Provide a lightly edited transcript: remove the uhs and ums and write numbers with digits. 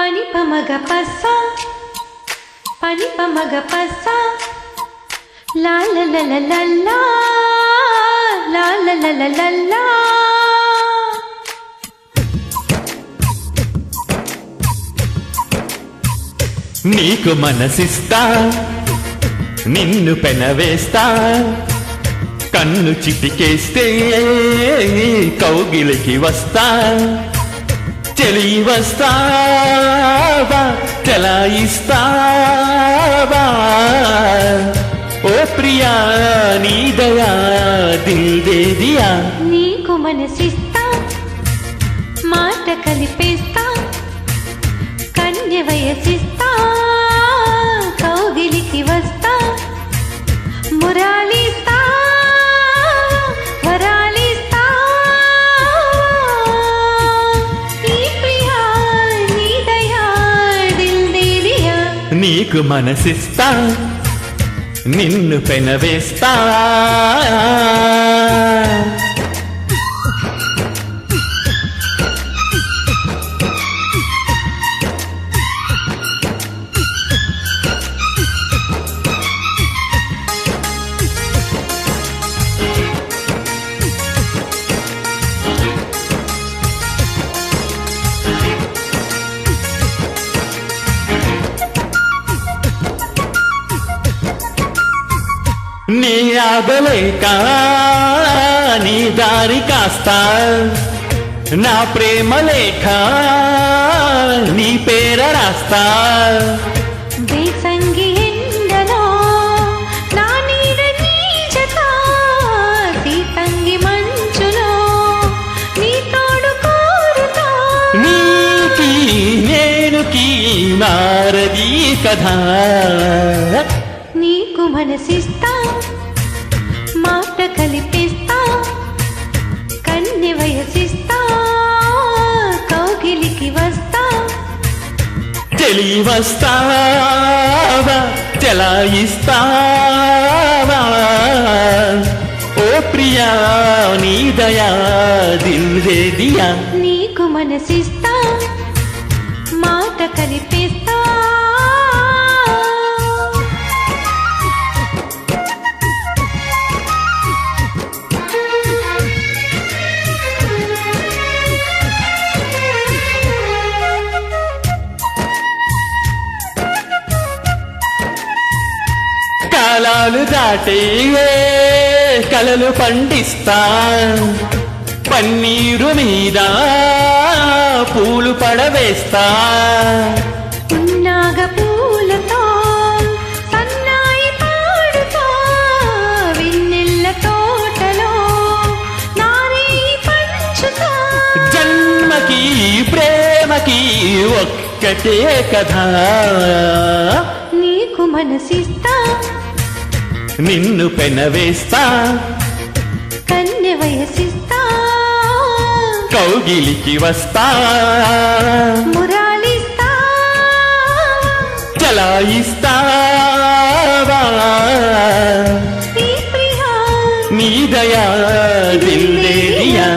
pani pamaga passa pani pamaga passa la la la la la la la la la la la la నీకు మనసిస్తా నిన్ను పెనవేస్తా కన్ను చిటికేస్తే కౌగిలికి వస్తా చెలి వస్తావా చలాయిస్తావా ఓ ప్రియా నీ దయా దిల్ దే దియా నీకు మనసిస్తా మాట కలిపేస్తా కన్య వయసిస్తా కౌగిలికి వస్తా మురాలిస్తా వరాలిస్తా ఈ ప్రియా నీ దయా దిల్ దే దియా నీకు మనసిస్తా నిన్ను పెనవేస్తా నీ ఆగలేక నీ దారి కాస్తా నా ప్రేమ లేఖ నీ పేర రాస్తా దేశంగి ఎండలో నా నీడ నీ జత సీతంగి మంచులో నీ తోడు కోరుతా నీకి నేనుకి నారదీ కథ నీకు మనసిస్తా మాట కలిపిస్తా కన్య వయసిస్తా కౌగిలికి వస్తా చెలి వస్తావా చలాయిస్తావా ఓ ప్రియా నీ దయా దిల్ దే దియా నీకు మనసిస్తా మాట కలిపిస్తా కాలాలు దాటే కలలు పండిస్తా పన్నీరు మీద పూలు పడవేస్తా నాగ పూలతో సన్నాయి పాడుతా విన్నెల్ల తోటలో నారీ పంచుతా జన్మకి ప్రేమకి ఒక్కటే కథ నీకు మనసిస్తా నిన్ను పెనవేస్తా కన్య వయసిస్తా కౌగిలికి వస్తా మురాలిస్తా చలాయిస్తావా ఈ ప్రియా నీ దయా దిల్ దే దియా